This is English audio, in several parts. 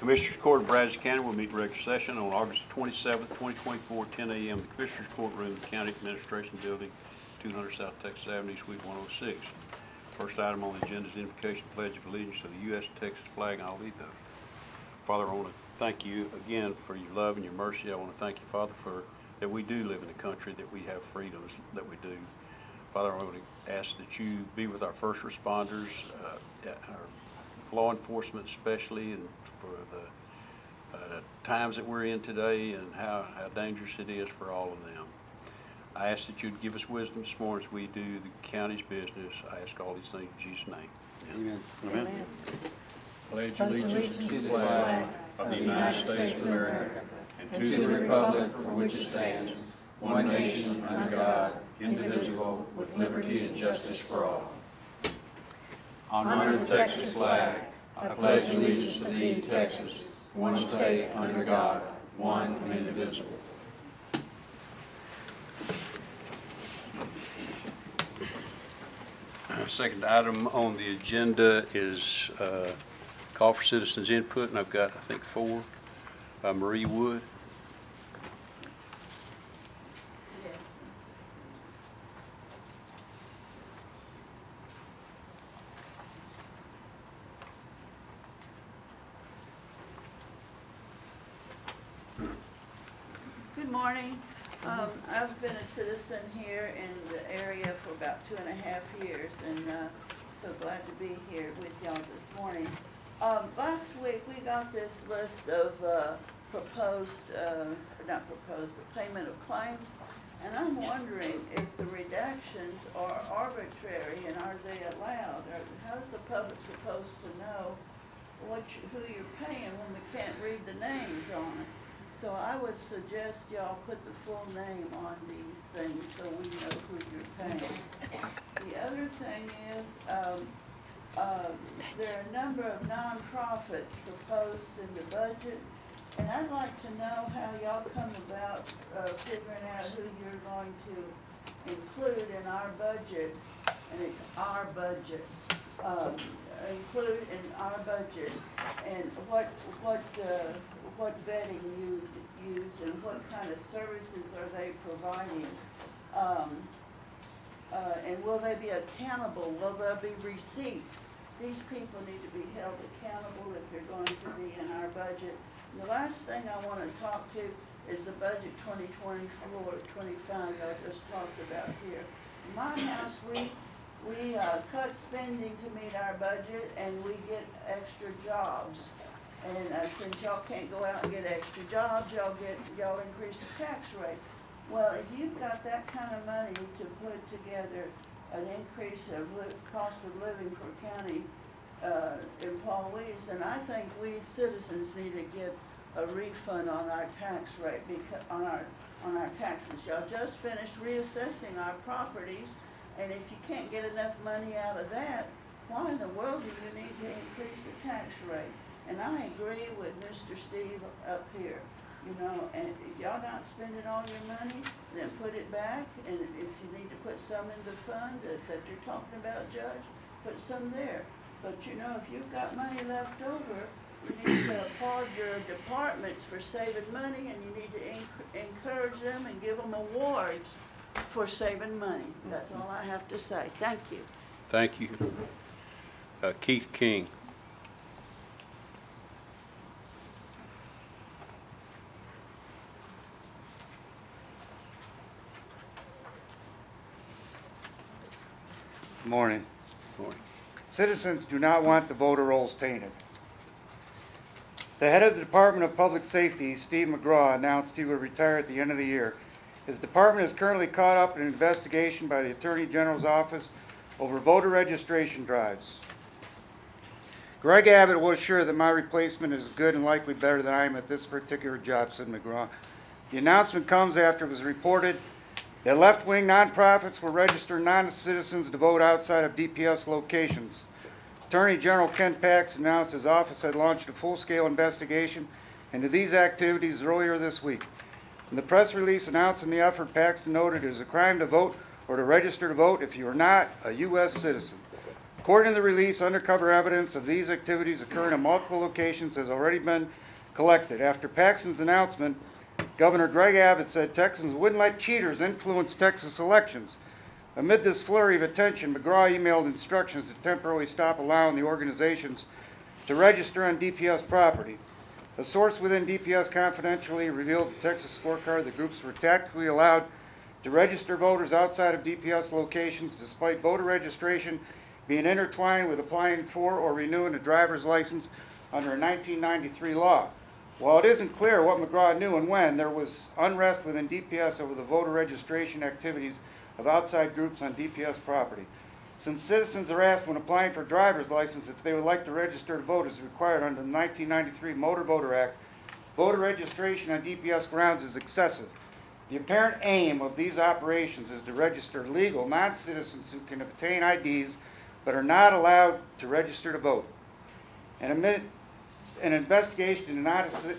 Commissioners Court of Brazos County will meet in regular session on August 27th, 2024, 10 a.m. in the Commissioners Courtroom, the County Administration Building, 200 South Texas Avenue, Suite 106. First item on the agenda is invocation pledge of allegiance to the U.S. Texas flag, and I'll lead those. Father, I want to thank you again for your love and your mercy. I want to thank you, Father, for that we do live in a country that we have freedoms that we do. Father, I want to ask that you be with our first responders, our law enforcement especially, and for the times that we're in today and how dangerous it is for all of them. I ask that you'd give us wisdom this morning as we do the county's business. I ask all these things in Jesus' name. Amen. Amen. Amen. Pledge allegiance to the flag of the United States of America and to the republic for which it stands, one nation under God, indivisible, with liberty and justice for all. Honor the Texas flag. I pledge allegiance to thee, Texas, one state under God, one and indivisible. Second item on the agenda is call for citizens' input, and I've got, I think, 4. Marie Wood. Good morning. I've been a citizen here in the area for about 2.5 years, and so glad to be here with y'all this morning. Last week we got this list of not proposed, but payment of claims, and I'm wondering if the redactions are arbitrary and are they allowed? Or how's the public supposed to know who you're paying when we can't read the names on it? So I would suggest y'all put the full name on these things so we know who you're paying. The other thing is, there are a number of nonprofits proposed in the budget, and I'd like to know how y'all come about figuring out who you're going to include in our budget, and it's our budget. Include in our budget, and what vetting you use and what kind of services are they providing, and will they be accountable? Will there be receipts? These people need to be held accountable if they're going to be in our budget. And the last thing I want to talk to is the budget 2024-25 I just talked about here. In my house, we cut spending to meet our budget, and we get extra jobs. And since y'all can't go out and get extra jobs, y'all increase the tax rate. Well, if you've got that kind of money to put together an increase of cost of living for county employees, then I think we citizens need to get a refund on our tax rate, because on our taxes. Y'all just finished reassessing our properties, and if you can't get enough money out of that, why in the world do you need to increase the tax rate? And I agree with Mr. Steve up here, you know, and if y'all not spending all your money, then put it back, and if you need to put some in the fund that you're talking about, Judge, put some there. But you know, if you've got money left over, you need to applaud your departments for saving money, and you need to encourage them and give them awards for saving money. That's all I have to say. Thank you. Thank you. Keith King. Morning. Morning. Citizens do not want the voter rolls tainted. The head of the Department of Public Safety, Steve McGraw, announced he would retire at the end of the year. His department is currently caught up in an investigation by the Attorney General's office over voter registration drives. Greg Abbott was sure that my replacement is good and likely better than I am at this particular job, said McGraw. The announcement comes after it was reported that left-wing nonprofits will register non-citizens to vote outside of DPS locations. Attorney General Ken Paxton announced his office had launched a full-scale investigation into these activities earlier this week. In the press release announcing the effort, Paxton noted it is a crime to vote or to register to vote if you are not a U.S. citizen. According to the release, undercover evidence of these activities occurring in multiple locations has already been collected. After Paxton's announcement, Governor Greg Abbott said Texans wouldn't let cheaters influence Texas elections. Amid this flurry of attention, McGraw emailed instructions to temporarily stop allowing the organizations to register on DPS property. A source within DPS confidentially revealed the Texas scorecard the groups were tactically allowed to register voters outside of DPS locations despite voter registration being intertwined with applying for or renewing a driver's license under a 1993 law. While it isn't clear what McGraw knew and when, there was unrest within DPS over the voter registration activities of outside groups on DPS property. Since citizens are asked when applying for a driver's license if they would like to register to vote as required under the 1993 Motor Voter Act, voter registration on DPS grounds is excessive. The apparent aim of these operations is to register legal non-citizens who can obtain IDs but are not allowed to register to vote. And amid an investigation into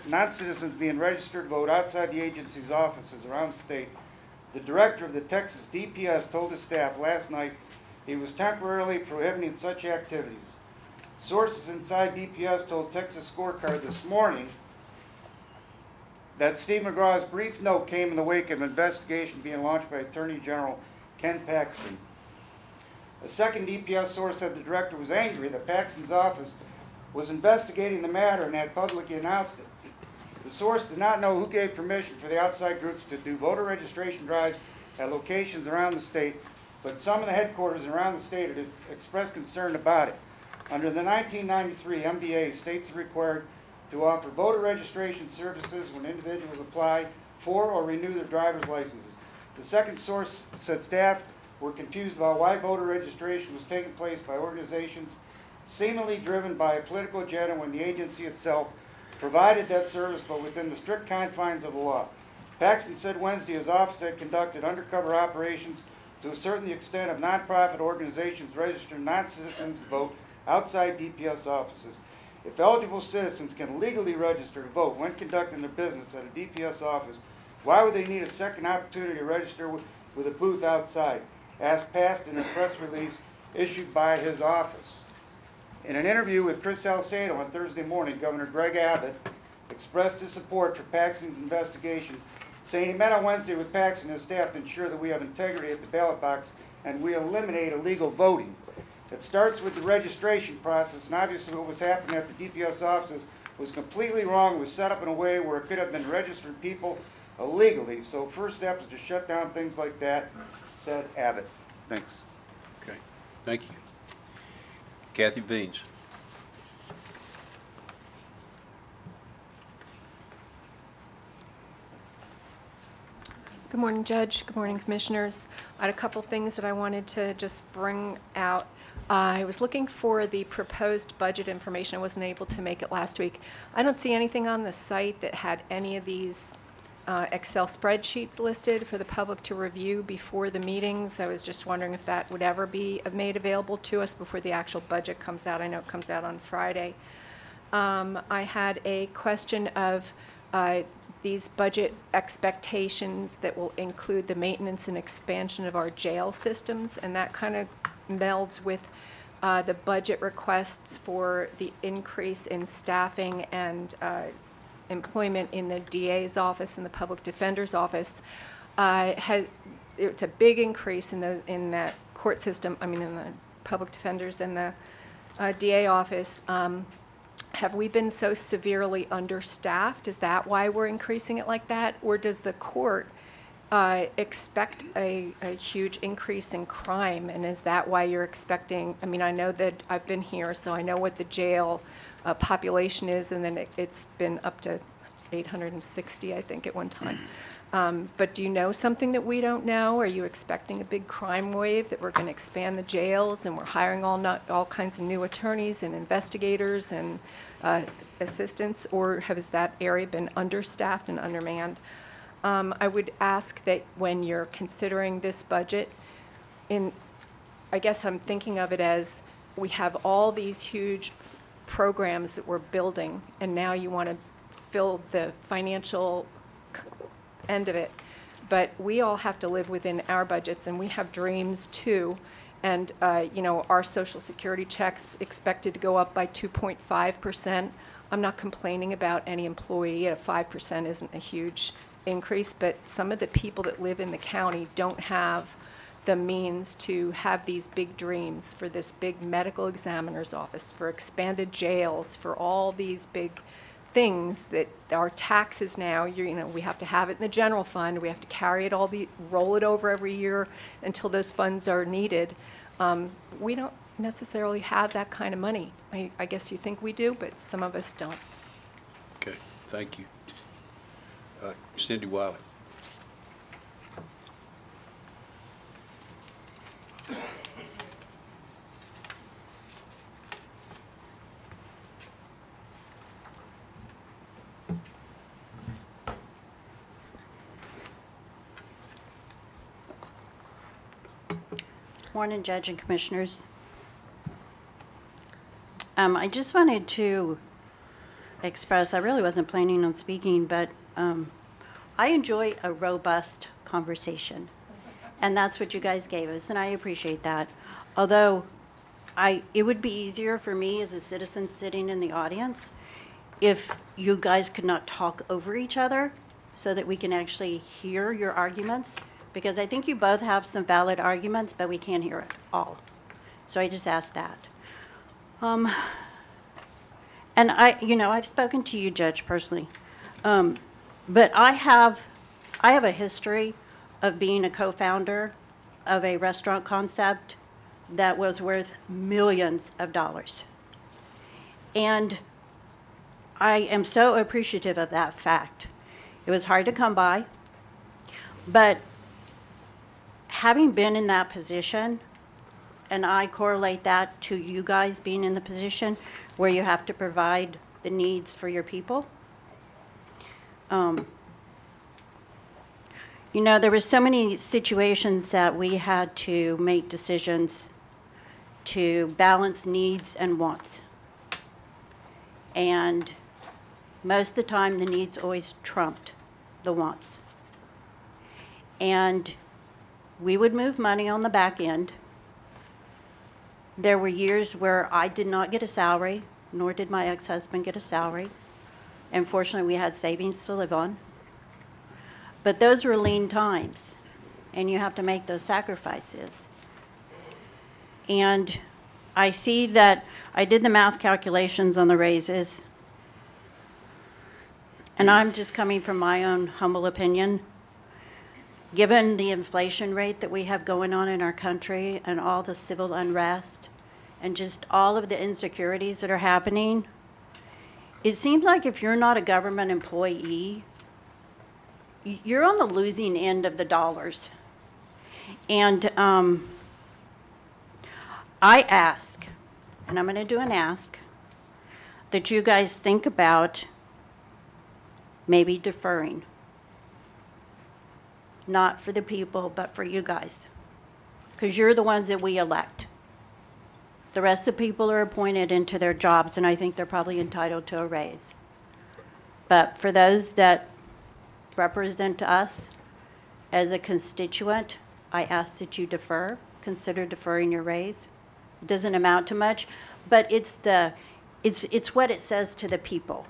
non-citizens being registered to vote outside the agency's offices around the state, the director of the Texas DPS told his staff last night he was temporarily prohibiting such activities. Sources inside DPS told Texas Scorecard this morning that Steve McGraw's brief note came in the wake of an investigation being launched by Attorney General Ken Paxton. A second DPS source said the director was angry that Paxton's office was investigating the matter and had publicly announced it. The source did not know who gave permission for the outside groups to do voter registration drives at locations around the state, but some of the headquarters around the state had expressed concern about it. Under the 1993 MVA, states are required to offer voter registration services when individuals apply for or renew their driver's licenses. The second source said staff were confused about why voter registration was taking place by organizations seemingly driven by a political agenda when the agency itself provided that service but within the strict confines of the law. Paxton said Wednesday his office had conducted undercover operations to a certain extent of nonprofit organizations registering non-citizens to vote outside DPS offices. If eligible citizens can legally register to vote when conducting their business at a DPS office, why would they need a second opportunity to register with a booth outside? Asked Paxton in a press release issued by his office. In an interview with Chris Salcedo on Thursday morning, Governor Greg Abbott expressed his support for Paxton's investigation, saying he met on Wednesday with Paxton and his staff to ensure that we have integrity at the ballot box and we eliminate illegal voting. It starts with the registration process, and obviously what was happening at the DPS offices was completely wrong. It was set up in a way where it could have been registered people illegally. So first step is to shut down things like that, said Abbott. Thanks. Okay, thank you. Kathy Beans. Good morning, Judge. Good morning, Commissioners. I had a couple things that I wanted to just bring out. I was looking for the proposed budget information. I wasn't able to make it last week. I don't see anything on the site that had any of these Excel spreadsheets listed for the public to review before the meetings. I was just wondering if that would ever be made available to us before the actual budget comes out. I know it comes out on Friday. I had a question of these budget expectations that will include the maintenance and expansion of our jail systems, and that kind of melds with the budget requests for the increase in staffing and employment in the DA's office and the public defender's office. It's a big increase in that court system, in the public defenders and the DA office. Have we been so severely understaffed? Is that why we're increasing it like that? Or does the court expect a huge increase in crime? And is that why you're expecting, I know that I've been here, so I know what the jail population is, and then it's been up to 860, I think, at one time. But do you know something that we don't know? Are you expecting a big crime wave that we're going to expand the jails and we're hiring all kinds of new attorneys and investigators and assistants, or has that area been understaffed and undermanned? I would ask that when you're considering this budget, I guess I'm thinking of it as we have all these huge programs that we're building, and now you want to fill the financial end of it, but we all have to live within our budgets, and we have dreams too, And, our Social Security checks expected to go up by 2.5%. I'm not complaining about any employee. At 5% isn't a huge increase, but some of the people that live in the county don't have the means to have these big dreams for this big medical examiner's office, for expanded jails, for all these big things that our taxes now, we have to have it in the general fund, we have to carry it roll it over every year until those funds are needed. We don't necessarily have that kind of money. I guess you think we do, but some of us don't. Okay, thank you. Cindy Wiley. Morning, Judge and Commissioners. I just wanted to express, I really wasn't planning on speaking, but I enjoy a robust conversation. And that's what you guys gave us, and I appreciate that. Although it would be easier for me as a citizen sitting in the audience if you guys could not talk over each other so that we can actually hear your arguments. Because I think you both have some valid arguments, but we can't hear it all. So I just asked that. And I've spoken to you, Judge, personally. But I have a history of being a co-founder of a restaurant concept that was worth millions of dollars. And I am so appreciative of that fact. It was hard to come by, but having been in that position, and I correlate that to you guys being in the position where you have to provide the needs for your people. There were so many situations that we had to make decisions to balance needs and wants. And most of the time, the needs always trumped the wants. And we would move money on the back end. There were years where I did not get a salary, nor did my ex-husband get a salary. And fortunately, we had savings to live on. But those were lean times, and you have to make those sacrifices. And I see that I did the math calculations on the raises, and I'm just coming from my own humble opinion. Given the inflation rate that we have going on in our country and all the civil unrest and just all of the insecurities that are happening, it seems like if you're not a government employee, you're on the losing end of the dollars. And I ask, and I'm going to do an ask, that you guys think about maybe deferring. Not for the people, but for you guys. Because you're the ones that we elect. The rest of the people are appointed into their jobs, and I think they're probably entitled to a raise. But for those that represent us as a constituent, I ask that you defer, consider deferring your raise. It doesn't amount to much, but it's what it says to the people.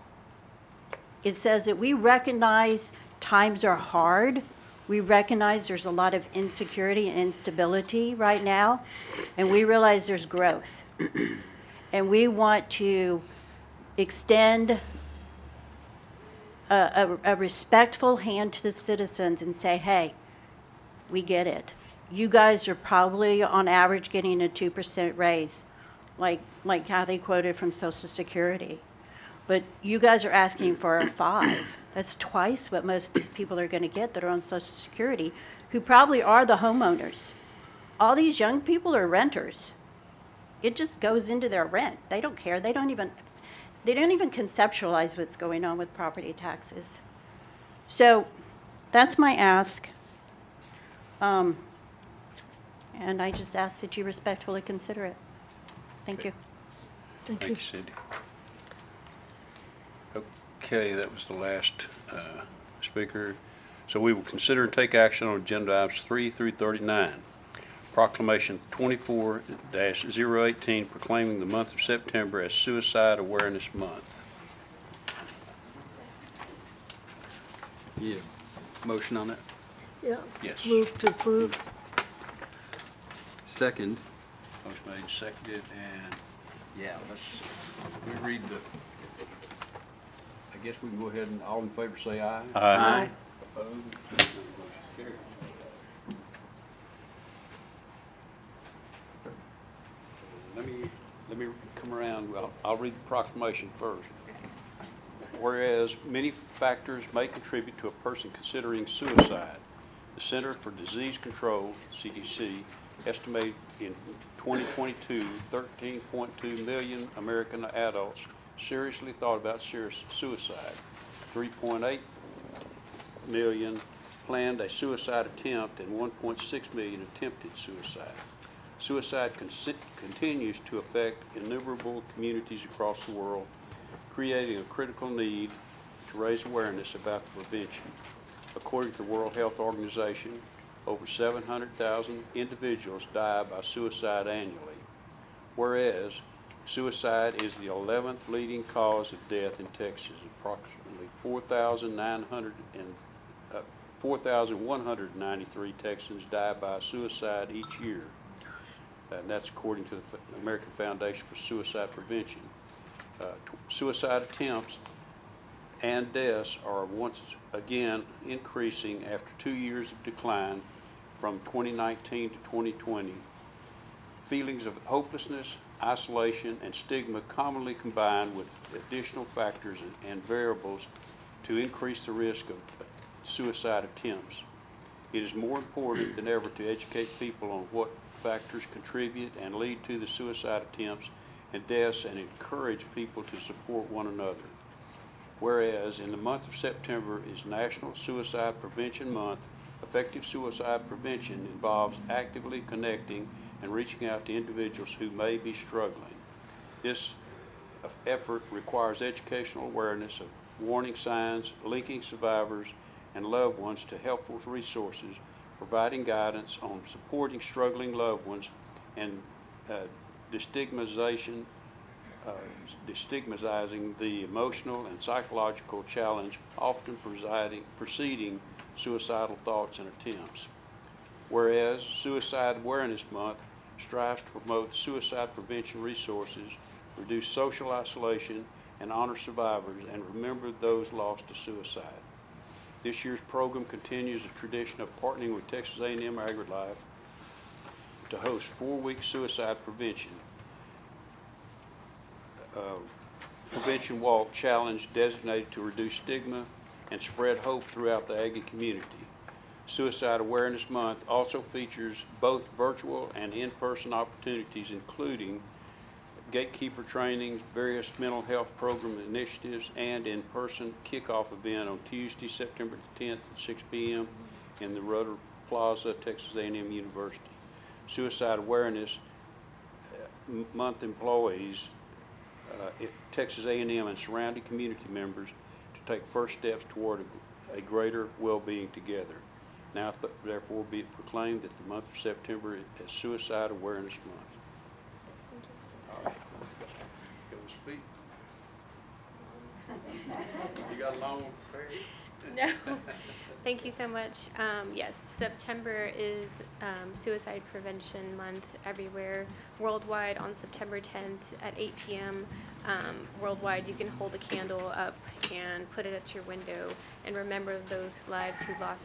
It says that we recognize times are hard. We recognize there's a lot of insecurity and instability right now, and we realize there's growth. And we want to extend a respectful hand to the citizens and say, hey, we get it. You guys are probably on average getting a 2% raise, like Kathy quoted from Social Security. But you guys are asking for a 5%. That's twice what most of these people are going to get that are on Social Security, who probably are the homeowners. All these young people are renters. It just goes into their rent. They don't care. They don't even conceptualize what's going on with property taxes. So that's my ask. And I just ask that you respectfully consider it. Thank you. Thank you, Cindy. Okay, that was the last speaker. So we will consider and take action on agenda items 3 through 39. Proclamation 24-018 proclaiming the month of September as Suicide Awareness Month. Yeah. Motion on that? Yeah. Yes. Move to approve. Second. Motion made, and seconded, and yeah, we read the, I guess we can go ahead and all in favor say aye. Aye. Opposed? Motion carries. Let me come around. I'll read the proclamation first. Whereas many factors may contribute to a person considering suicide, the Center for Disease Control, CDC, estimated in 2022, 13.2 million American adults seriously thought about suicide. 3.8 million planned a suicide attempt and 1.6 million attempted suicide. Suicide continues to affect innumerable communities across the world, creating a critical need to raise awareness about the prevention. According to the World Health Organization, over 700,000 individuals die by suicide annually, whereas suicide is the 11th leading cause of death in Texas. Approximately 4,193 Texans die by suicide each year, and that's according to the American Foundation for Suicide Prevention. Suicide attempts and deaths are once again increasing after 2 years of decline from 2019 to 2020. Feelings of hopelessness, isolation, and stigma commonly combine with additional factors and variables to increase the risk of suicide attempts. It is more important than ever to educate people on what factors contribute and lead to the suicide attempts and deaths, and encourage people to support one another. Whereas in the month of September is National Suicide Prevention Month, effective suicide prevention involves actively connecting and reaching out to individuals who may be struggling. This effort requires educational awareness of warning signs, linking survivors and loved ones to helpful resources, providing guidance on supporting struggling loved ones, and destigmatizing the emotional and psychological challenge often preceding suicidal thoughts and attempts. Whereas Suicide Awareness Month strives to promote suicide prevention resources, reduce social isolation, and honor survivors and remember those lost to suicide. This year's program continues the tradition of partnering with Texas A&M AgriLife to host 4-week suicide prevention walk challenge designated to reduce stigma and spread hope throughout the Aggie community. Suicide Awareness Month also features both virtual and in-person opportunities, including gatekeeper trainings, various mental health program initiatives, and in-person kickoff event on Tuesday, September 10th at 6 p.m. in the Rudder Plaza, Texas A&M University. Suicide Awareness Month employees Texas A&M and surrounding community members to take first steps toward a greater well-being together. Now, therefore, be it proclaimed that the month of September is Suicide Awareness Month. All right. Go speak. You got a long one prepared? No. Thank you so much. Yes, September is Suicide Prevention Month everywhere worldwide on September 10th at 8 p.m. Worldwide, you can hold a candle up and put it at your window and remember those lives who lost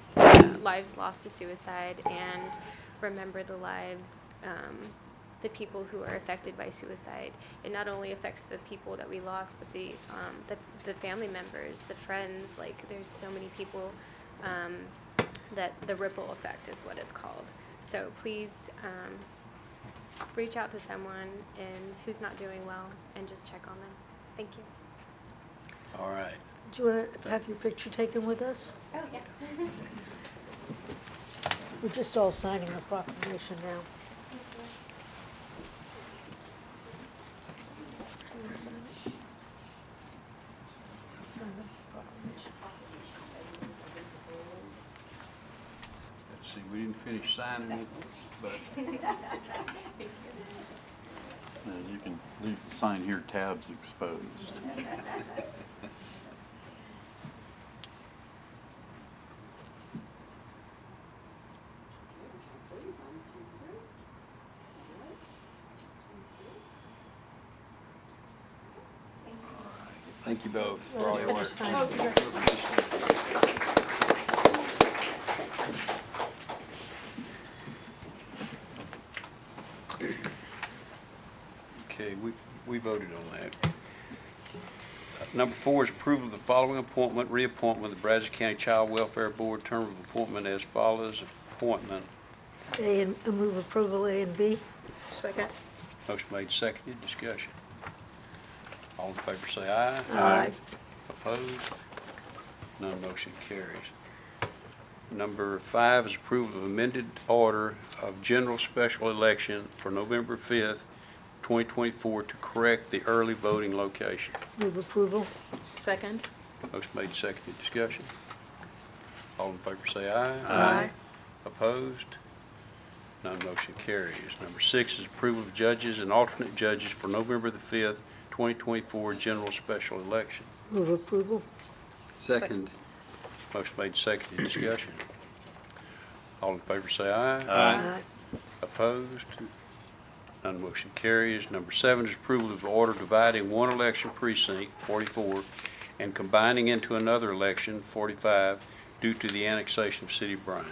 to suicide, and remember the lives, the people who are affected by suicide. It not only affects the people that we lost, but the family members, the friends. Like, there's so many people that the ripple effect is what it's called. So please reach out to someone who's not doing well and just check on them. Thank you. All right. Do you want to have your picture taken with us? Oh, yes. We're just all signing the proclamation now. Do you want to sign it? Sign the proclamation. See, we didn't finish signing it, but You can leave the sign here, tabs exposed. thank you both for Let all us your work. finish signing. Okay, we voted on that. Number 4 is approval of the following appointment, reappointment of the Brazos County Child Welfare Board, term of appointment as follows. Appointment, A and move approval A and B. Second. motion made, seconded, discussion. All in favor say aye. Aye. Opposed? None motion carries. Number 5 is approval of amended order of general special election for November 5th, 2024 to correct the early voting location. Move approval. Second. Motion made, seconded, discussion. All in favor say aye. Aye. Opposed? None motion carries. Number 6 is approval of judges and alternate judges for November the 5th, 2024 general special election. Move approval. Second. Motion made, seconded, discussion. All in favor say aye. Aye. Opposed? None motion carries. Number 7 is approval of the order dividing one election precinct, 44, and combining into another election, 45, due to the annexation of City of Bryan.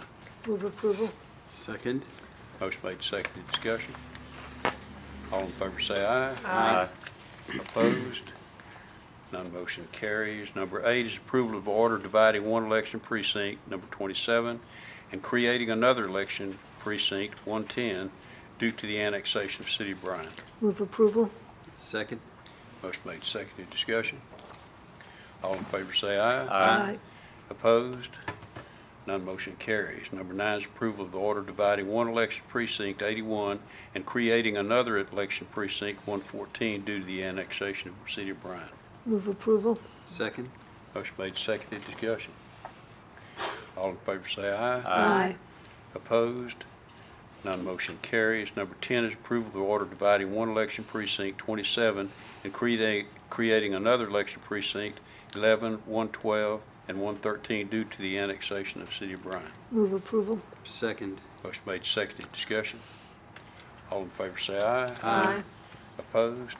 Move approval. Second. Motion made, seconded, discussion. All in favor say aye. Aye. Opposed? None motion carries. Number 8 is approval of order dividing one election precinct, number 27, and creating another election precinct, 110, due to the annexation of City of Bryan. Move approval. Second. Motion made, seconded, discussion. All in favor say aye. Aye. Opposed? None motion carries. Number 9 is approval of the order dividing one election precinct, 81, and creating another election precinct, 114, due to the annexation of the City of Bryan. Move approval. Second. Motion made, seconded, discussion. All in favor say aye. Aye. Opposed? None motion carries. Number 10 is approval of the order dividing one election precinct, 27, and creating another election precinct, 11, 112, and 113, due to the annexation of City of Bryan. Move approval. Second. Motion made, seconded, discussion. All in favor say aye. Aye. Opposed?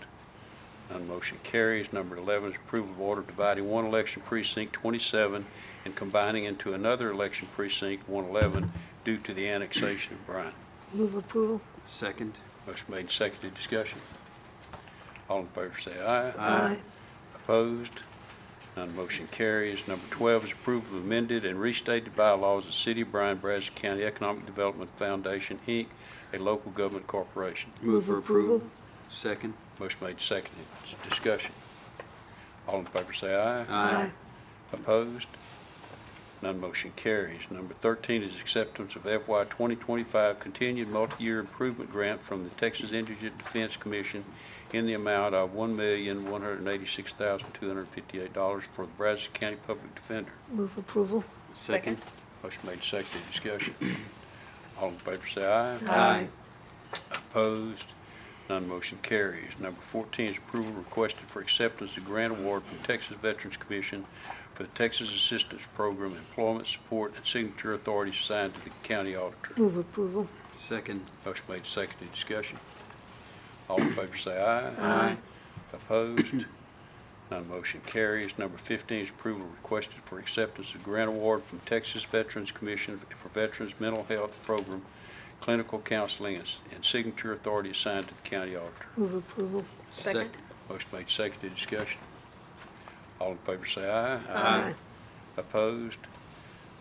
None motion carries. Number 11 is approval of order dividing one election precinct, 27, and combining into another election precinct, 111, due to the annexation of Bryan. Move approval. Second. Motion made, seconded, discussion. All in favor say aye. Aye. Opposed? None motion carries. Number 12 is approval of amended and restated bylaws of the City of Bryan, Brazos County Economic Development Foundation, Inc., a local government corporation. Move for approval. approval. Second. Motion made, seconded, discussion. All in favor say aye. Aye. Opposed? None motion carries. Number 13 is acceptance of FY 2025 continued multi-year improvement grant from the Texas Indigent Defense Commission in the amount of $1,186,258 for the Brazos County Public Defender. Move approval. Second. Motion made, seconded, discussion. All in favor say aye. Aye. Opposed? None motion carries. Number 14 is approval requested for acceptance of grant award from Texas Veterans Commission for the Texas Assistance Program Employment Support and Signature Authority assigned to the county auditor. Move approval. Second. Motion made, seconded, discussion. All in favor say aye. Aye. Opposed? None motion carries. Number 15 is approval requested for acceptance of grant award from Texas Veterans Commission for Veterans Mental Health Program, Clinical Counseling, and Signature Authority assigned to the county auditor. Move approval. Second. Motion made, seconded, discussion. All in favor say aye. Aye. Opposed?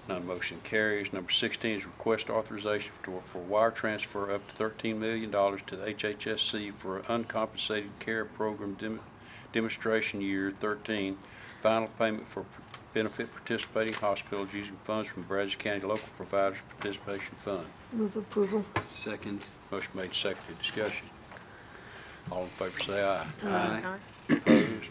None motion carries. Number 16 is request authorization for wire transfer up to $13 million to the HHSC for uncompensated care program demonstration year 13, final payment for benefit participating hospitals using funds from Brazos County Local Providers Participation Fund. Move approval. Second. Motion made, seconded, discussion. All in favor say aye. Aye. Opposed?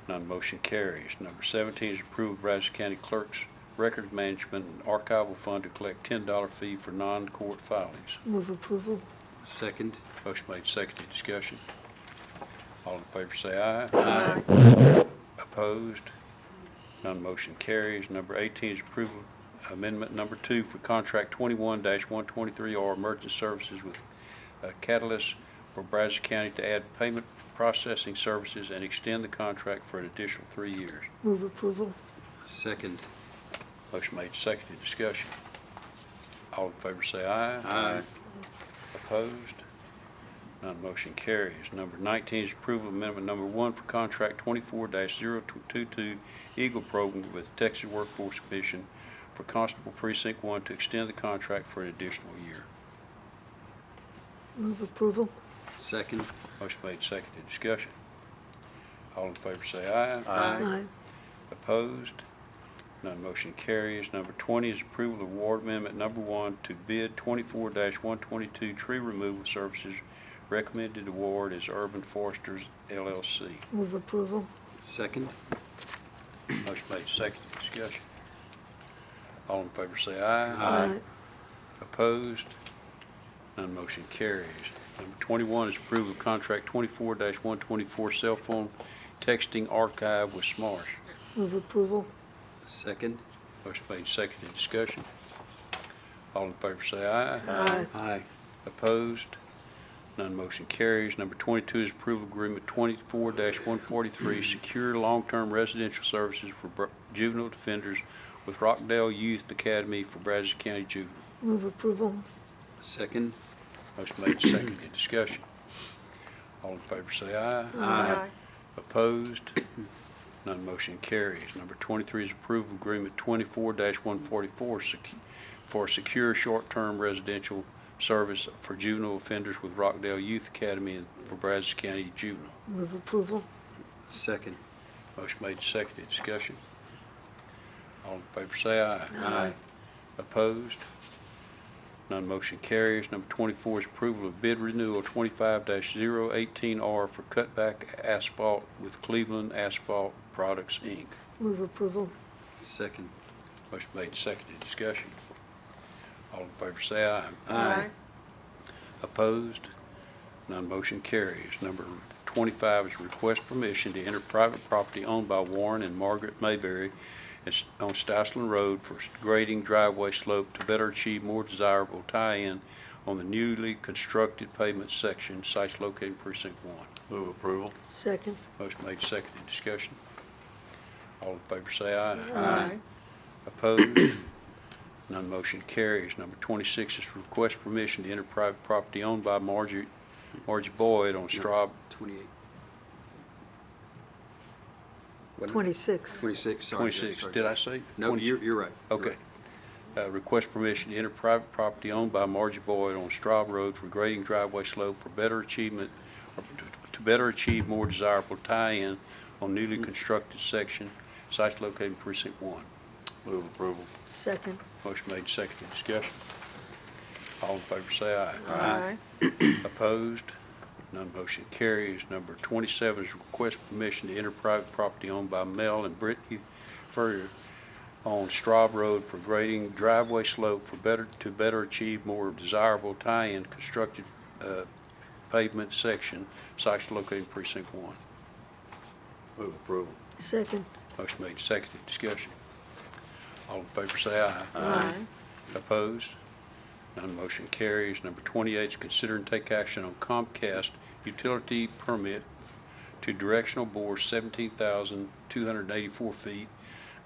None motion carries. Number 17 is approval of Brazos County Clerk's Records Management and Archival Fund to collect $10 fee for non-court filings. Move approval. Second. Motion made, seconded. Discussion. All in favor say aye. Aye. Opposed? None motion carries. Number 18 is approval amendment number 2 for contract 21-123R Merchant Services with Catalyst for Brazos County to add payment processing services and extend the contract for an additional 3 years. Move approval. Second. Motion made, seconded. Discussion. All in favor say aye. Aye. Opposed? None motion carries. Number 19 is approval of amendment number 1 for contract 24-022 Eagle Program with Texas Workforce Commission for Constable Precinct 1 to extend the contract for an additional year. Move approval. Second. Motion made, seconded. Discussion. All in favor say aye. Aye. Opposed? None motion carries. Number 20 is approval of award amendment number 1 to bid 24-122 tree removal services. Recommended award is Urban Foresters LLC. Move approval. Second. Motion made, seconded. Discussion. All in favor say aye. Aye. Opposed? None motion carries. Number 21 is approval of contract 24-124 cell phone texting archive with Smarsh. Move approval. Second. Motion made, seconded. Discussion. All in favor say aye. Aye. Aye. Opposed? None motion carries. Number 22 is approval agreement 24-143 secure long-term residential services for juvenile defenders with Rockdale Youth Academy for Brazos County Juvenile. Move approval. Second. Motion made, seconded. Discussion. All in favor say aye. Aye. Opposed? None motion carries. Number 23 is approval agreement 24-144 for secure short-term residential service for juvenile offenders with Rockdale Youth Academy and for Brazos County Juvenile. Move approval. Second. Motion made, seconded. Discussion. All in favor say aye. Aye. Opposed? None motion carries. Number 24 is approval of bid renewal 25-018R for cutback asphalt with Cleveland Asphalt Products, Inc. Move approval. Second. Motion made, seconded. Discussion. All in favor say aye. Aye. Opposed? None motion carries. Number 25 is request permission to enter private property owned by Warren and Margaret Mayberry on Sticeland Road for grading driveway slope to better achieve more desirable tie-in on the newly constructed pavement section, sites located in Precinct 1. Move approval. Second. Motion made, seconded. Discussion. All in favor say aye. Aye. Opposed? None motion carries. Number 26 is request permission to enter private property owned by Margie Boyd on Straub. 28. 26. 26, sorry. 26, sorry. did I say? No, 20? you're right. You're Okay. right. Request permission to enter private property owned by Margie Boyd on Straub Road for grading driveway slope for better achievement, or to better achieve more desirable tie-in on newly constructed section, sites located in Precinct 1. Move approval. Second. Motion made, seconded. Discussion. All in favor say aye. Aye. Opposed? None motion carries. Number 27 is request permission to enter private property owned by Mel and Brittany Furrier on Straub Road for grading driveway slope for to better achieve more desirable tie-in constructed pavement section, sites located in Precinct 1. Move approval. Second. Motion made, seconded. Discussion. All in favor say aye. Aye. Opposed? None motion carries. Number 28 is consider and take action on Comcast utility permit to directional bore 17,284 feet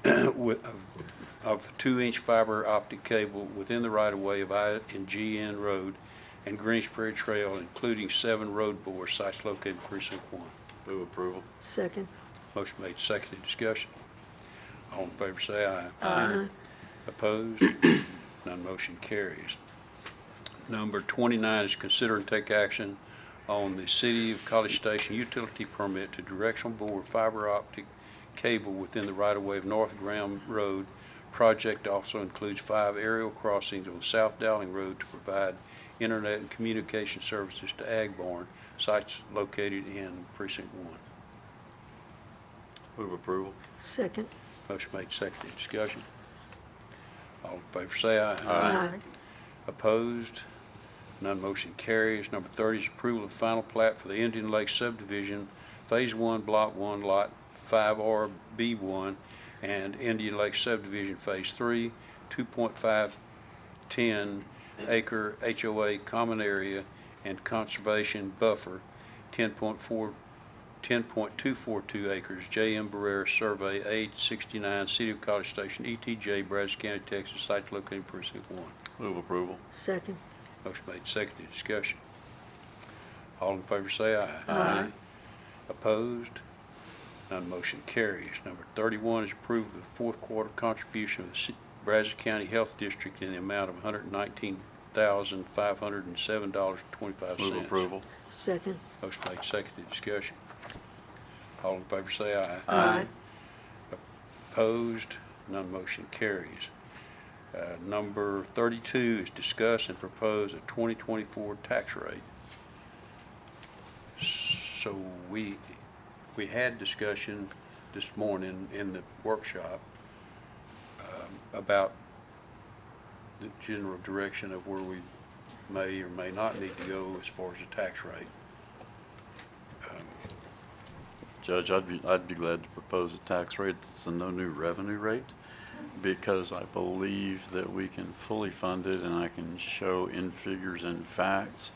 of 2-inch fiber optic cable within the right-of-way of I and GN Road and Greensbury Trail, including 7 road bores, sites located in Precinct 1. Move approval. Second. Motion made, seconded. Discussion. All in favor say aye. Aye. Opposed? None motion carries. Number 29 is consider and take action on the City of College Station utility permit to directional bore fiber optic cable within the right-of-way of North Graham Road. Project also includes 5 aerial crossings on South Dowling Road to provide internet and communication services to Ag Barn, sites located in Precinct 1. Move approval. Second. Motion made, seconded. Discussion. All in favor say aye. Aye. Opposed? None motion carries. Number 30 is approval of final plat for the Indian Lake subdivision, Phase 1, Block 1, Lot 5RB1, and Indian Lake subdivision, Phase 3, 2.510 acre HOA common area and conservation buffer, 10.242 acres, J.M. Barrera Survey, age 69, City of College Station, ETJ, Brazos County, Texas, site located in precinct 1. Move approval. Second. Motion made, seconded, discussion. All in favor say aye. Aye. Opposed? None motion carries. Number 31 is approval of the fourth quarter contribution of the Brazos County Health District in the amount of $119,507.25. Move approval. Second. Motion made, seconded, discussion. All in favor say aye. Aye. Opposed? None motion carries. Number 32 is discuss and propose a 2024 tax rate. So we had discussion this morning in the workshop about the general direction of where we may or may not need to go as far as the tax rate. Judge, I'd be glad to propose a tax rate that's a no new revenue rate, because I believe that we can fully fund it, and I can show in figures and facts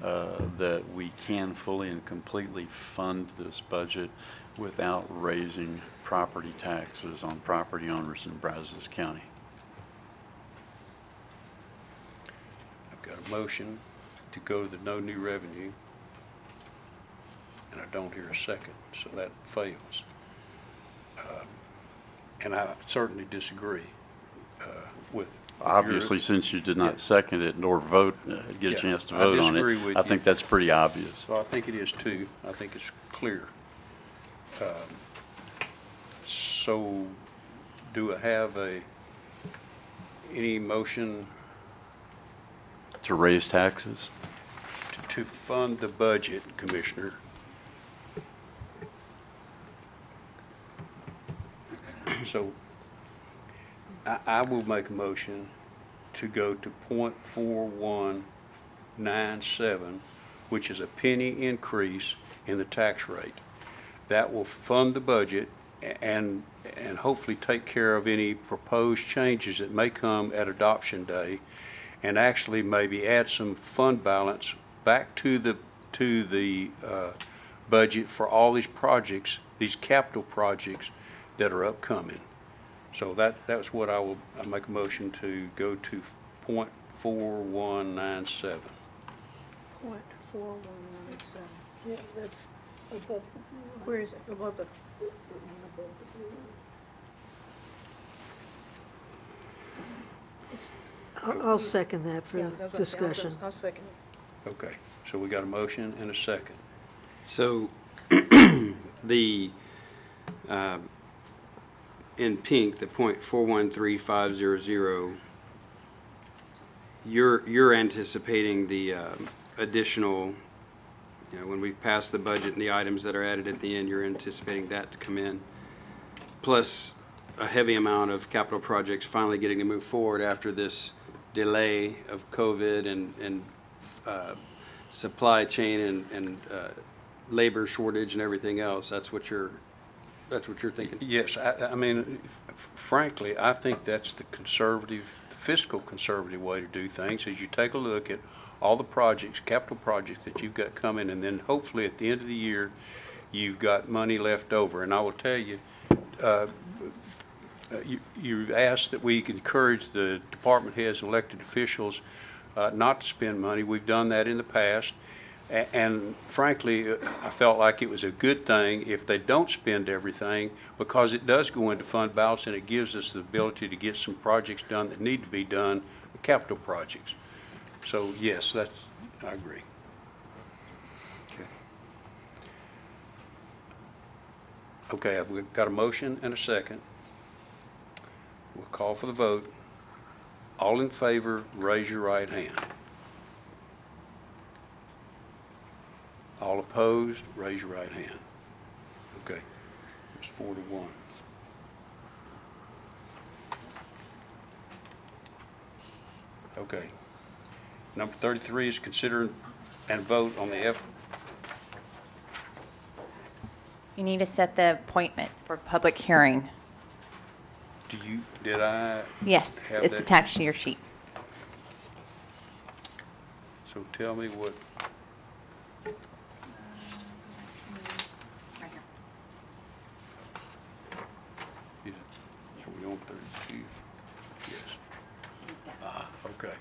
that we can fully and completely fund this budget without raising property taxes on property owners in Brazos County. I've got a motion to go to the no new revenue, and I don't hear a second, so that fails. And I certainly disagree with Obviously, since you did not second it nor vote, get a Yeah, chance to I vote on disagree it, with I you. think that's pretty obvious. So I think it is too. I think it's clear. So do I have any motion To raise taxes? to fund the budget, Commissioner? So I will make a motion to go to .4197, which is a penny increase in the tax rate. That will fund the budget and hopefully take care of any proposed changes that may come at adoption day, and actually maybe add some fund balance back to the budget for all these projects, these capital projects that are upcoming. So that's what I make a motion to go to .4197. What, 4197? Yeah, that's above, where is it? Above the. I'll second that for discussion. I'll second it. Okay, so we got a motion and a second. So, the, in pink, the .413500, you're anticipating the additional, when we've passed the budget and the items that are added at the end, you're anticipating that to come in, plus a heavy amount of capital projects finally getting to move forward after this delay of COVID and supply chain and labor shortage and everything else. That's what you're thinking. Yes, I mean, frankly, I think that's the fiscal conservative way to do things, is you take a look at all the projects, capital projects that you've got coming, and then hopefully at the end of the year, you've got money left over. And I will tell you, you've asked that we encourage the department heads and elected officials not to spend money. We've done that in the past. And frankly, I felt like it was a good thing if they don't spend everything, because it does go into fund balance and it gives us the ability to get some projects done that need to be done, capital projects. So yes, I agree. Okay, we've got a motion and a second. We'll call for the vote. All in favor, raise your right hand. All opposed, raise your right hand. Okay, it's 4-1. Okay. Number 33 is consider and vote on the You need to set the appointment for public hearing. did I Yes, have it's that? attached to your sheet. So tell me what, is it, are we on 32? Yes. Okay.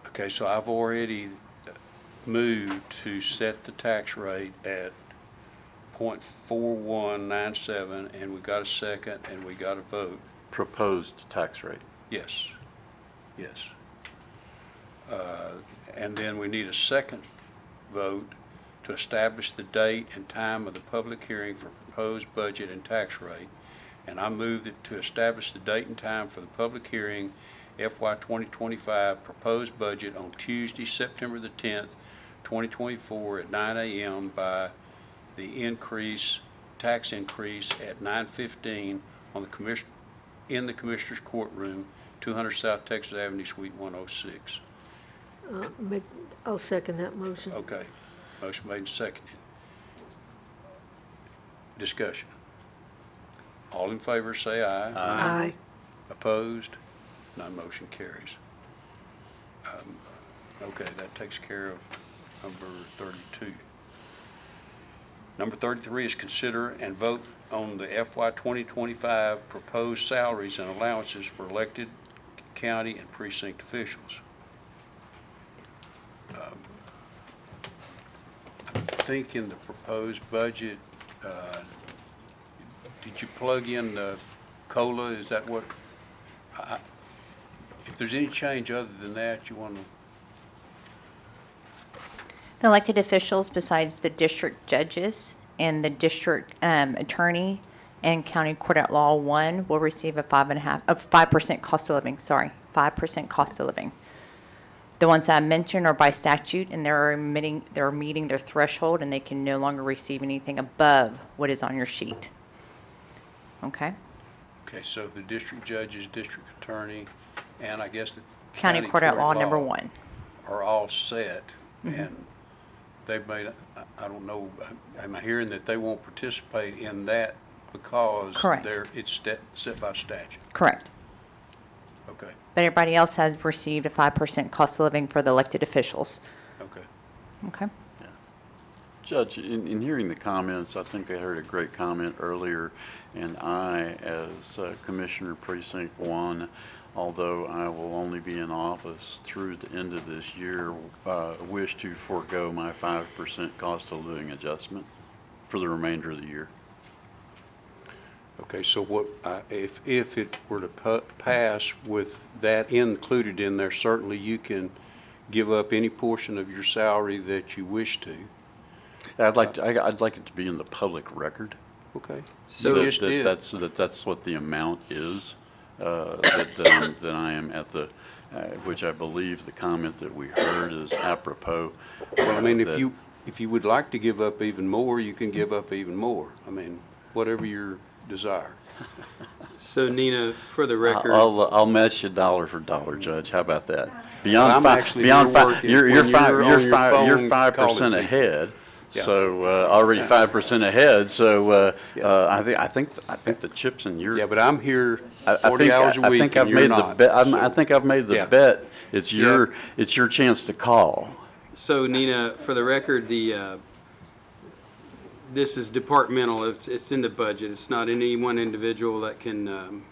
Okay, so I've already moved to set the tax rate at .4197, and we got a second, and we got a vote. Proposed tax rate. Yes, yes. And then we need a second vote to establish the date and time of the public hearing for proposed budget and tax rate. And I move that to establish the date and time for the public hearing FY 2025 proposed budget on Tuesday, September the 10th, 2024 at 9 a.m. by the tax increase at 9:15 on the in the Commissioner's Courtroom, 200 South Texas Avenue, Suite 106. I'll second that motion. Okay. Motion made and seconded. Discussion. All in favor say aye. Aye. Opposed? None motion carries. Okay, that takes care of number 32. Number 33 is consider and vote on the FY 2025 proposed salaries and allowances for elected county and precinct officials. I think in the proposed budget, did you plug in the COLA? Is that what? If there's any change other than that, you want to? The elected officials, besides the district judges and the district attorney and county court at law 1, will receive a 5% cost of living. 5% cost of living. The ones that I mentioned are by statute, and they're meeting their threshold, and they can no longer receive anything above what is on your sheet. Okay. Okay, so the district judges, district attorney, and I guess the County court at law number 1. are all set, and they've made, I don't know, am I hearing that they won't participate in that because Correct. it's set by statute? Correct. Okay, But everybody else has received a 5% cost of living for the elected officials. okay. Okay. Judge, in hearing the comments, I think I heard a great comment earlier, and I, as Commissioner Precinct 1, although I will only be in office through the end of this year, wish to forego my 5% cost of living adjustment for the remainder of the year. Okay, so what, if it were to pass with that included in there, certainly you can give up any portion of your salary that you wish to. I'd like it to be in the public record. Okay. So You just did. That's what the amount is, that I am at the, which I believe the comment that we heard is apropos. Well, I mean, that- if you would like to give up even more, you can give up even more. I mean, whatever your desire. So Nina, for the record. I'll match you dollar for dollar, Judge. How about that? I'm actually here working. You're When you're on your phone you're 5% calling ahead. Yeah. So already 5% ahead. So Yeah. I think the chips in your. Yeah, but I'm here I 40 hours a week, I think and I've you're made not. the bet. So- I think I've made the Yeah. bet. It's your chance to call. So Nina, for the record, this is departmental. It's in the budget. It's not any one individual that can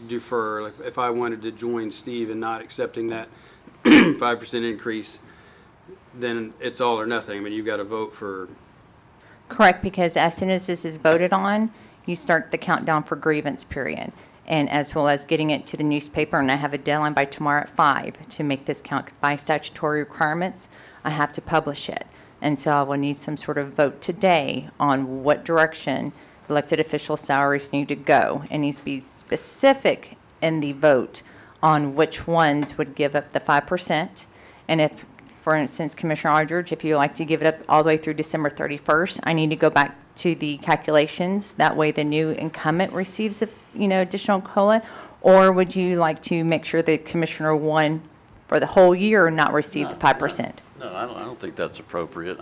defer. Like if I wanted to join Steve in not accepting that 5% increase, then it's all or nothing. I mean, you've got to vote for. Correct, because as soon as this is voted on, you start the countdown for grievance period. And as well as getting it to the newspaper, and I have a deadline by tomorrow at 5 to make this count. By statutory requirements, I have to publish it. And so I will need some sort of vote today on what direction elected official salaries need to go. It needs to be specific in the vote on which ones would give up the 5%. And if, for instance, Commissioner Aldridge, if you like to give it up all the way through December 31st, I need to go back to the calculations. That way the new incumbent receives, additional COLA. Or would you like to make sure that Commissioner 1 for the whole year not receive the 5%? No, I don't think that's appropriate.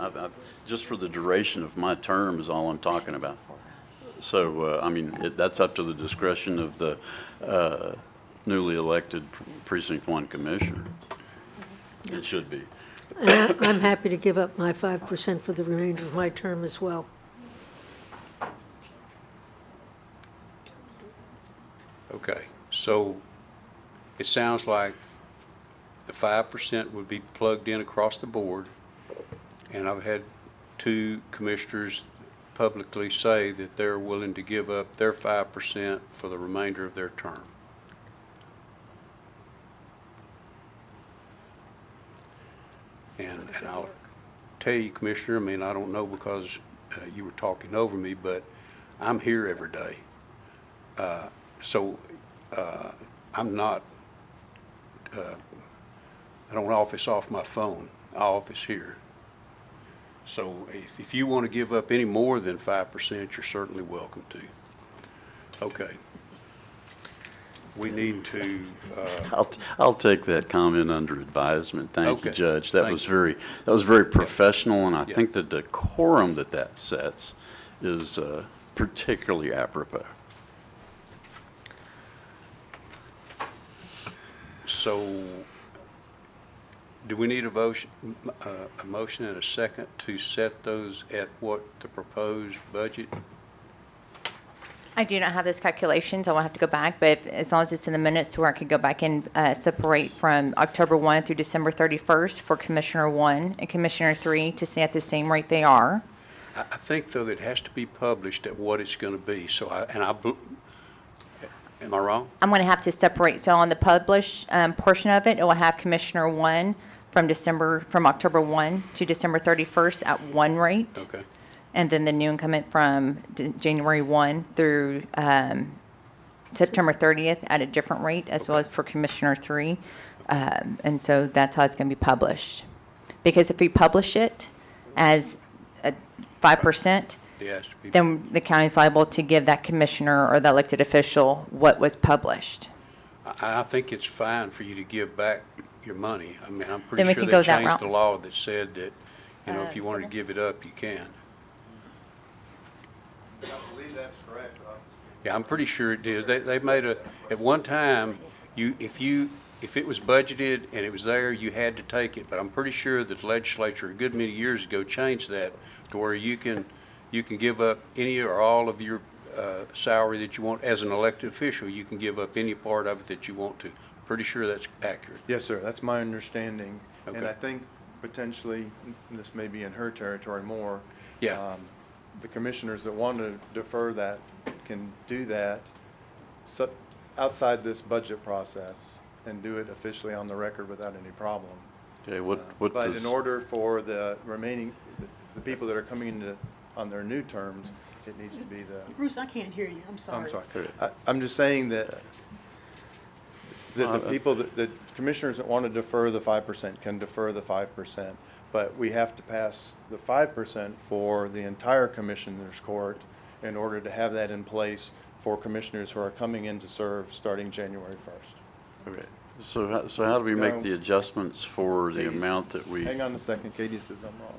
Just for the duration of my term is all I'm talking about. So, that's up to the discretion of the newly elected Precinct 1 Commissioner. It should be. And I'm happy to give up my 5% for the remainder of my term as well. Okay, so it sounds like the 5% would be plugged in across the board, and I've had 2 commissioners publicly say that they're willing to give up their 5% for the remainder of their term. And I'll tell you, Commissioner, I don't know because you were talking over me, but I'm here every day. So I'm not, I don't office off my phone. I office here. So if you want to give up any more than 5%, you're certainly welcome to. Okay. We need to, I'll take that comment under advisement. Thank you, Okay. Judge. That Thank was you. very professional, and I Yeah. think the decorum that sets is particularly apropos. so do we need a motion and a second to set those at what the proposed budget? I do not have those calculations. I will have to go back, but as long as it's in the minutes to where I could go back and separate from October 1 through December 31st for Commissioner 1 and Commissioner 3 to stay at the same rate they are. I think, though, that it has to be published at what it's going to be. Am I wrong? I'm going to have to separate. So on the published portion of it, it will have Commissioner 1 from October 1 to December 31st at one rate. Okay. And then the new incumbent from January 1 through September 30th at a different rate, as well as for Commissioner 3. And so that's how it's going to be published. Because if we publish it as a 5%, Yes. then the county's liable to give that commissioner or the elected official what was published. I think it's fine for you to give back your money. I'm Then pretty we sure can go they that changed route. the law that said that, if you wanted to give it up, you can. I believe that's correct, but obviously. Yeah, I'm pretty sure it is. They made at one time, if it was budgeted and it was there, you had to take it. But I'm pretty sure that the legislature a good many years ago changed that to where you can give up any or all of your salary that you want as an elected official. You can give up any part of it that you want to. Pretty sure that's accurate. Yes, sir, that's my understanding. And Okay. I think potentially, and this may be in her territory more. Yeah. The commissioners that want to defer that can do that outside this budget process and do it officially on the record without any problem. Okay, what But does... in order for the remaining, the people that are coming into on their new terms, it needs to be the. Bruce, I can't hear you. I'm sorry. I'm sorry. I'm just saying that the people, the commissioners that want to defer the 5% can defer the 5%, but we have to pass the 5% for the entire commissioners court in order to have that in place for commissioners who are coming in to serve starting January 1st. Okay, so how do we make No. the adjustments for the Katie's- amount that we... Hang on a second, Katie says I'm wrong.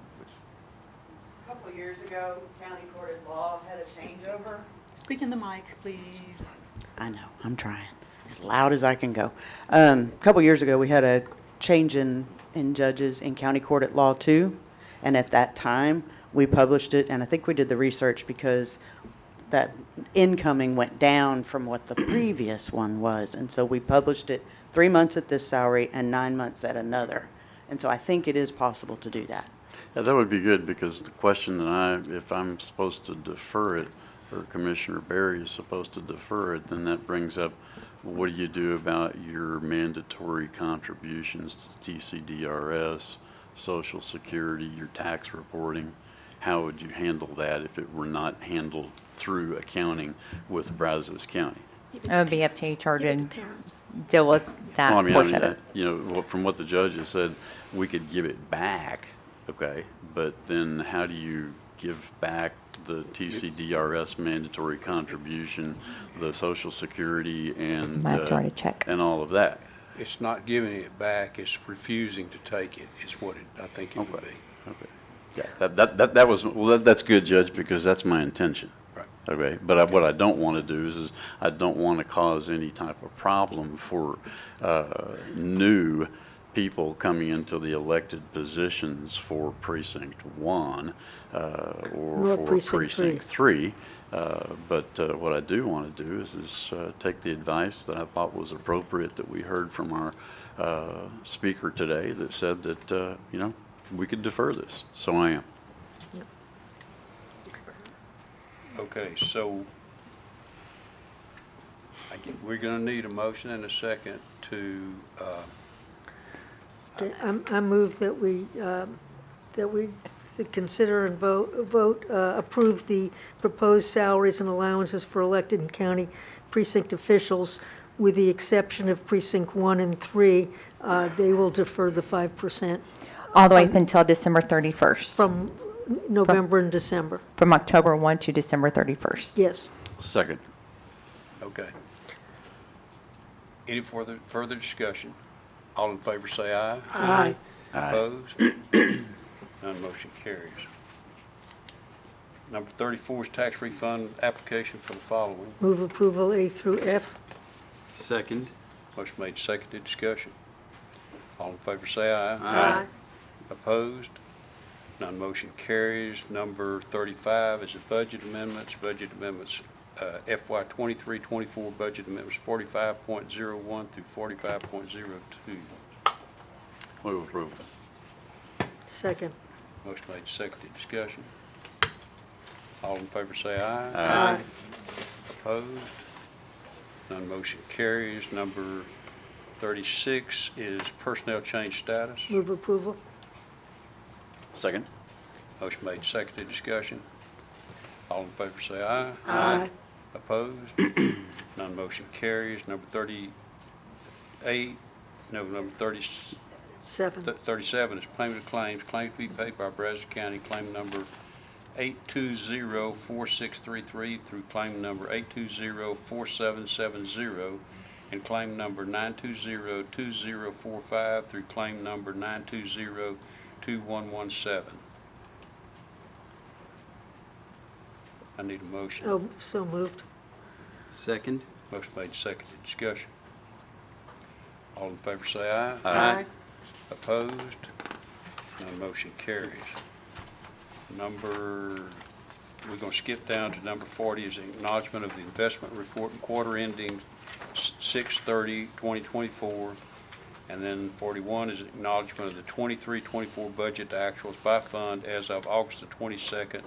A couple of years ago, county court of law had a changeover. Speak in the mic, please. I know, I'm trying, as loud as I can go. A couple years ago, we had a change in judges in county court at law 2, and at that time, we published it, and I think we did the research because that incoming went down from what the previous one was, and so we published it 3 months at this salary and 9 months at another. And so I think it is possible to do that. Yeah, that would be good, because the question that if I'm supposed to defer it, or Commissioner Barry is supposed to defer it, then that brings up, what do you do about your mandatory contributions to TCDRS, Social Security, your tax reporting? How would you handle that if it were not handled through accounting with Brazos County? It would be up to HR Give it to to Terrence. deal with that Well, I mean, portion of it. you know, from what the judge has said, we could give it back, okay? But then how do you give back the TCDRS mandatory contribution, the Social Security, and Might have to write a check. and all of that? It's not giving it back, it's refusing to take it, is what I think it would Okay. be. Okay. Yeah, that was, well, that's good, Judge, because that's my intention. Right. Okay, but what I don't want to do is I don't want to cause any type of problem for new people coming into the elected positions for Precinct 1 or Nor for Precinct Precinct 3. But what I do want to do is take the advice that I thought was appropriate that we heard from our speaker today that said that, you know, we could defer this. So I am. Okay, so we're gonna need a motion and a second to, Okay, I move that we consider and vote, approve the proposed salaries and allowances for elected and county precinct officials, with the exception of precinct 1 and 3. They will defer the 5% All the way up until December 31st. from November and December. From October 1 to December 31st. Yes. Second. okay. Any further discussion? All in favor say aye. Aye. Opposed? None motion carries. Number 34 is tax refund application for the following. Move approval A through F. Second. Motion made, seconded, discussion. All in favor say aye. Aye. Opposed? None motion carries. Number 35 is the budget amendments. Budget amendments, FY 23-24 budget amendments 45.01 through 45.02. Move approval. Second. Motion made, seconded, discussion. All in favor say aye. Aye. Opposed? None motion carries. Number 36 is personnel change status. Move approval. Second. Motion made, seconded, discussion. All in favor say aye. Aye. Opposed? None motion carries. Number 38, no, number 30, 37 is payment of claims. Claims to be paid by Brazos County, claim number 8204633 through claim number 8204770, and claim number 9202045 through claim number 9202117. I need a motion. Oh, so moved. Second. Motion made, seconded, discussion. All in favor say aye. Aye. Opposed? None motion carries. We're going to skip down to number 40 is acknowledgement of the investment report and quarter ending 6/30/2024. And then 41 is acknowledgement of the 23-24 budget to actuals by fund as of August the 22nd,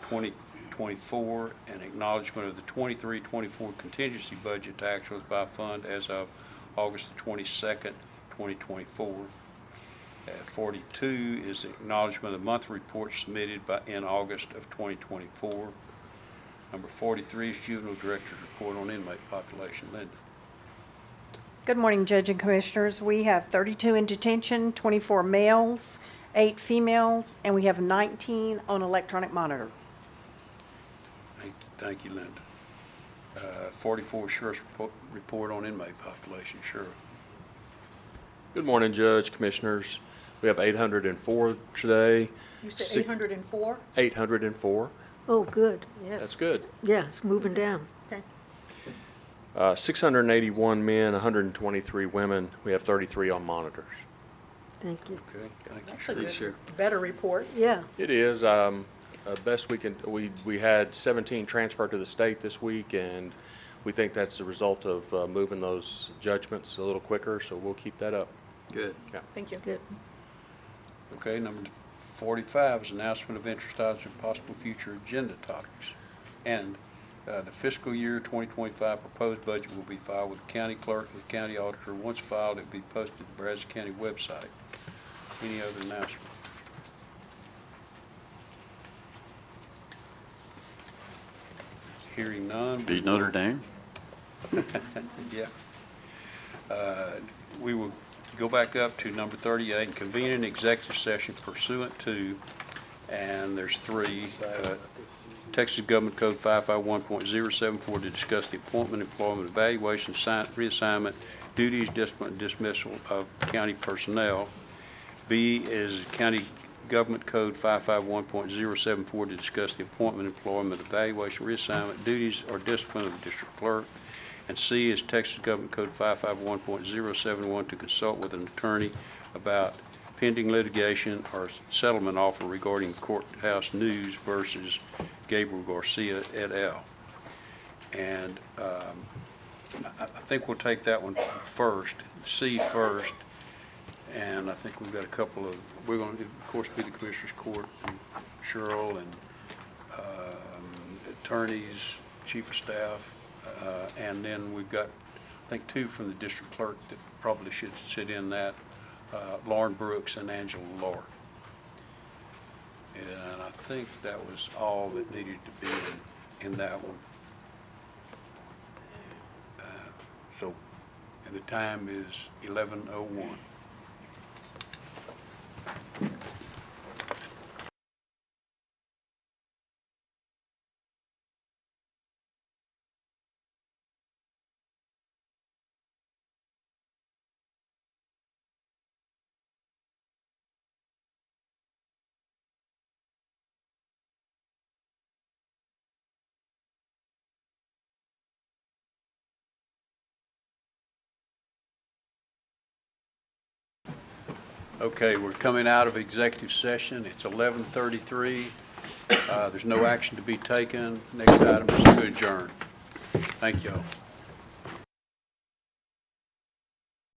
2024, and acknowledgement of the 23-24 contingency budget to actuals by fund as of August the 22nd, 2024. 42 is the acknowledgement of the monthly report submitted in August of 2024. Number 43 is juvenile director's report on inmate population. Linda. Good morning, Judge and Commissioners. We have 32 in detention, 24 males, 8 females, and we have 19 on electronic monitor. Thank you, Linda. 44 Sheriff's report on inmate population. Sheriff. Good morning, Judge, Commissioners. We have 804 today. You said 804? 804. Oh, good. Yes. That's good. Yeah, it's moving down. Okay. 681 men, 123 women. We have 33 on monitors. Thank you. Okay, thank you, That's a Sheriff. good, Sure. better report. Yeah. It is. Best we can. We had 17 transferred to the state this week, and we think that's the result of moving those judgments a little quicker. So we'll keep that up. Good. Yeah. Thank you. Good. Okay, number 45 is announcement of interest items and possible future agenda topics. And the fiscal year 2025 proposed budget will be filed with the county clerk and the county auditor. Once filed, it will be posted to the Brazos County website. Any other announcement? Hearing none. Beat Notre Dame? Yeah. We will go back up to number 38 and convene an executive session pursuant to, and there's three, Texas Government Code 551.074 to discuss the appointment, employment, evaluation, reassignment, duties, discipline, and dismissal of county personnel. B is County Government Code 551.074 to discuss the appointment, employment, evaluation, reassignment, duties, or discipline of the district clerk. And C is Texas Government Code 551.071 to consult with an attorney about pending litigation or settlement offer regarding Courthouse News versus Gabriel Garcia et al. And I think we'll take that one first, C first. And I think we've got a couple of, we're going to, of course, be the Commissioners Court, and Cheryl, and attorneys, chief of staff, and then we've got, I think, two from the district clerk that probably should sit in that, Lauren Brooks and Angela Lord. And I think that was all that needed to be in that one. And the time is 11:01. Okay, we're coming out of executive session. It's 11:33. There's no action to be taken. Next item is to adjourn. Thank y'all.